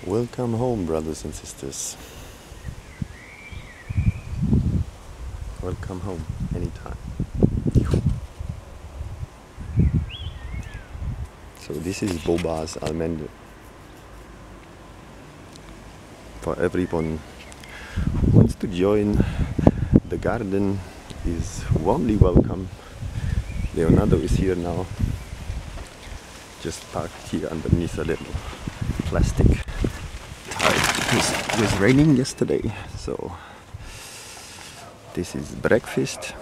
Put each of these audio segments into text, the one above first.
Welcome home, brothers and sisters. Welcome home anytime. So this is Boba's Almende. For everyone who wants to join the garden is warmly welcome. Leonardo is here now, just parked here underneath a little plastic tile. It was raining yesterday, so this is breakfast.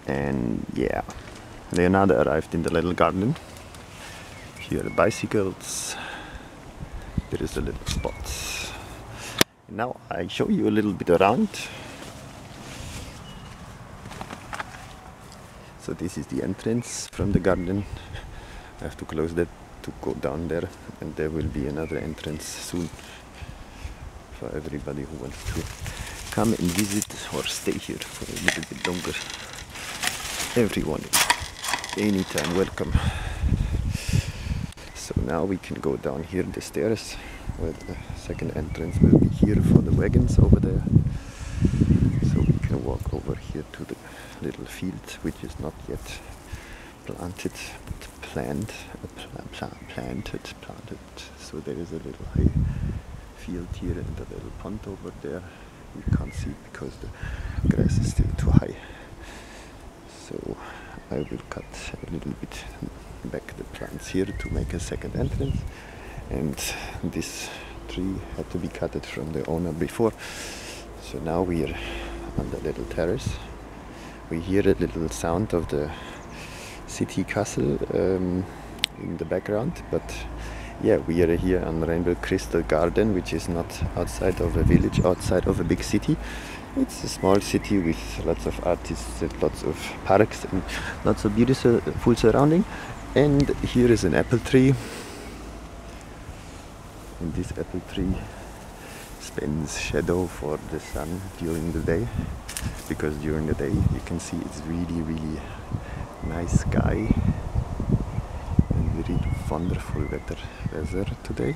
And yeah, Leonardo arrived in the little garden. Here are bicycles. There is a little spot. Now I show you a little bit around. So this is the entrance from the garden. I have to close that to go down there, and there will be another entrance soon for everybody who wants to come and visit or stay here for a little bit longer. Everyone is anytime welcome. So now we can go down here the stairs, where the second entrance will be here for the wagons over there. So we can walk over here to the little field, which is not yet planted, but planted. So there is a little hay field here and a little pond over there. You can't see because the grass is still too high. So I will cut a little bit back the plants here to make a second entrance. And this tree had to be cut from the owner before. So now we are on the little terrace. We hear a little sound of the city castle in the background, but yeah, we are here on Rainbow Crystal Garden, which is not outside of a village, outside of a big city. It's a small city with lots of artists and lots of parks and lots of beautiful surrounding. And here is an apple tree. And this apple tree spends shadow for the sun during the day, because during the day you can see it's really nice sky and very wonderful weather today.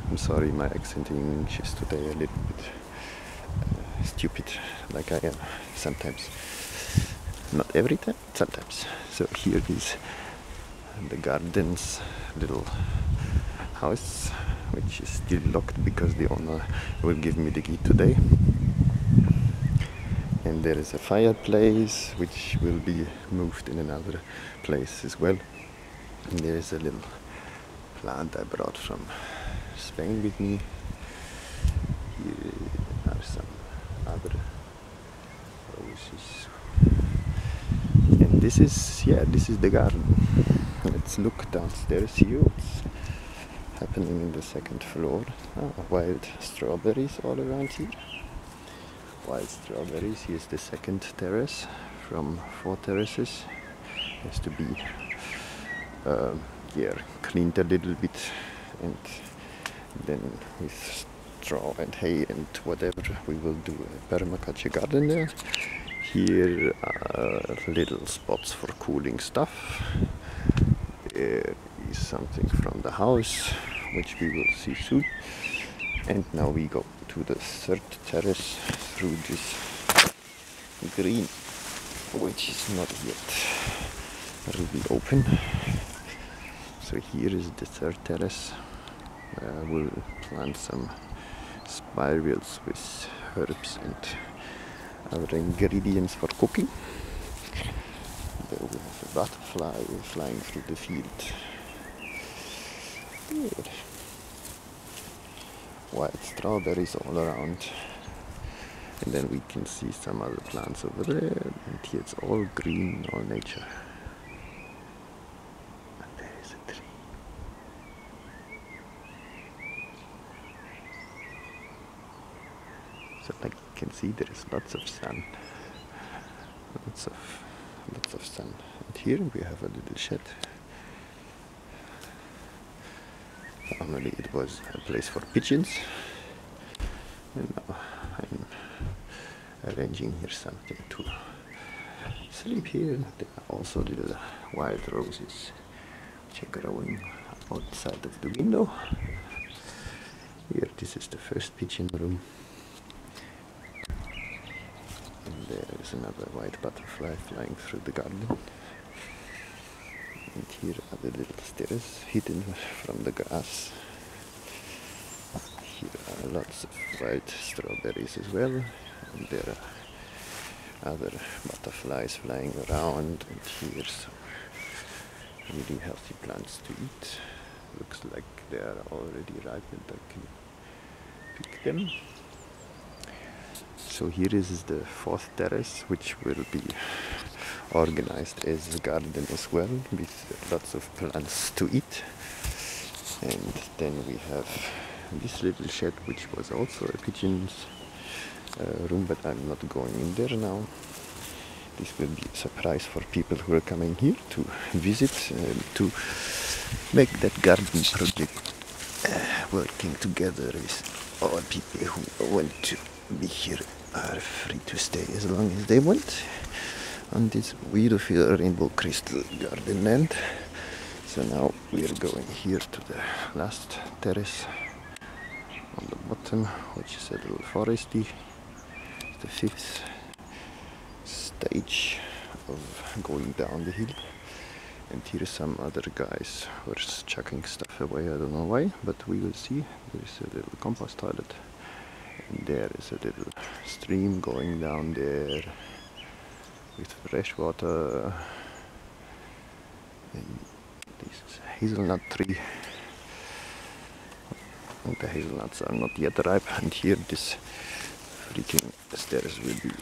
I'm sorry, my accent in English is today a little bit stupid, like I am sometimes. Not every time, sometimes. So here is the garden's little house, which is still locked because the owner will give me the key today. And there is a fireplace which will be moved in another place as well. And there is a little plant I brought from Spain with me. Here are some other roses. And this is the garden. Let's look downstairs here. What's happening in the second floor? Wild strawberries all around here. Wild strawberries. Here's the second terrace from 4 terraces. Has to be cleaned a little bit, and then with straw and hay and whatever we will do a permaculture garden there. Here are little spots for cooling stuff. There is something from the house, which we will see soon. And now we go to the third terrace through this green, which is not yet really open. So here is the third terrace. We'll plant some spirals with herbs and other ingredients for cooking. There we have a butterfly flying through the field. Good. Wild strawberries all around. And then we can see some other plants over there. And here it's all green, all nature. And there is a tree. So like you can see, there is lots of sun. Lots of sun. And here we have a little shed. Normally it was a place for pigeons, and now I'm arranging here something to sleep here. There are also little wild roses which are growing outside of the window. Here, this is the first pigeon room. And there is another white butterfly flying through the garden. And here are the little stairs hidden from the grass. Here are lots of white strawberries as well. And there are other butterflies flying around. And here some really healthy plants to eat. Looks like they are already ripe and I can pick them. So here is the fourth terrace, which will be organized as a garden as well, with lots of plants to eat. And then we have this little shed, which was also a pigeon's room, but I'm not going in there now. This will be a surprise for people who are coming here to visit, to make that garden project working together with all people who want to be here are free to stay as long as they want on this beautiful rainbow crystal garden land. So now we are going here to the last terrace on the bottom, which is a little foresty. The fifth stage of going down the hill. And here are some other guys who are chucking stuff away, I don't know why, but we will see. There is a little compost toilet. And there is a little stream going down there with fresh water. And this hazelnut tree. And the hazelnuts are not yet ripe. And here this freaking stairs will be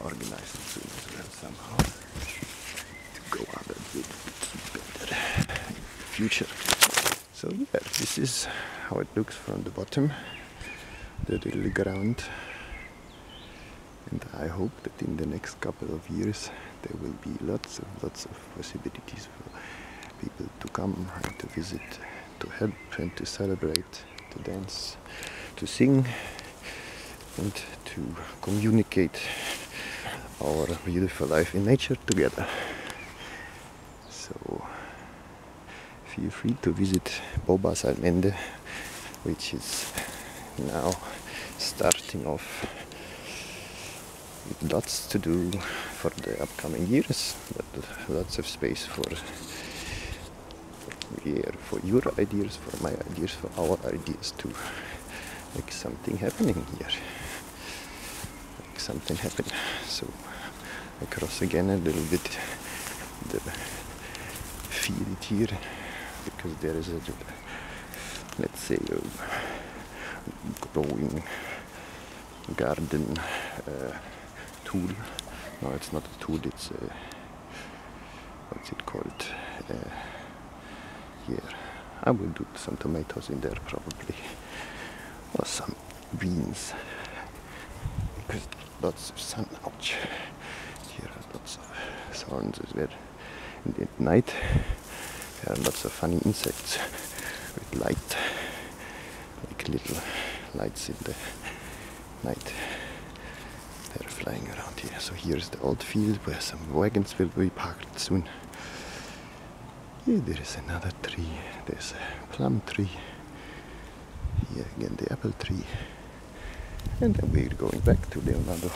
organized soon as well somehow to go up a bit better in the future. So yeah, this is how it looks from the bottom. The little ground, and I hope that in the next couple of years there will be lots of possibilities for people to come and to visit, to help and to celebrate, to dance, to sing and to communicate our beautiful life in nature together. So feel free to visit Bobas Almende, which is now starting off with lots to do for the upcoming years, but lots of space for your ideas, for my ideas, for our ideas to make something happening here. Make something happen. So I cross again a little bit the field here, because there is a, let's say, growing garden tool. No, it's not a tool, it's a, what's it called? Here. I will do some tomatoes in there probably, or some beans, because lots of sun. Ouch. Here are lots of thorns as well. And at night there are lots of funny insects with light, like little lights in the night. They're flying around here. So here's the old field where some wagons will be parked soon. Here there is another tree. There's a plum tree. Here again the apple tree. And then we're going back to Leonardo.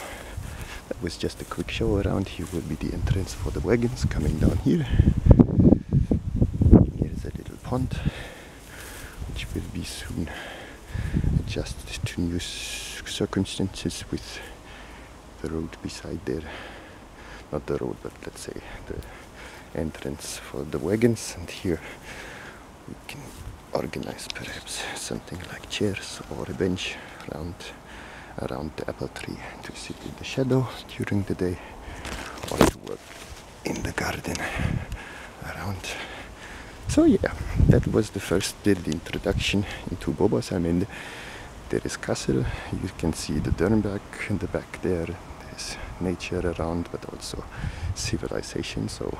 That was just a quick show around. Here will be the entrance for the wagons coming down here. Here's a little pond, which will be soon adjusted to new circumstances with the road beside there. Not the road, but let's say the entrance for the wagons. And here we can organize perhaps something like chairs or a bench around the apple tree to sit in the shadow during the day, or to work in the garden around. So yeah, that was the first little introduction into Bobas Almende. There is Kassel, you can see the Dürnberg in the back there. There's nature around, but also civilization. So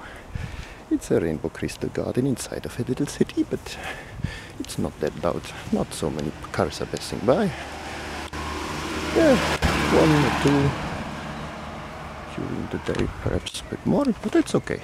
it's a rainbow crystal garden inside of a little city, but it's not that loud. Not so many cars are passing by. Yeah, one or two during the day, perhaps a bit more, but it's okay.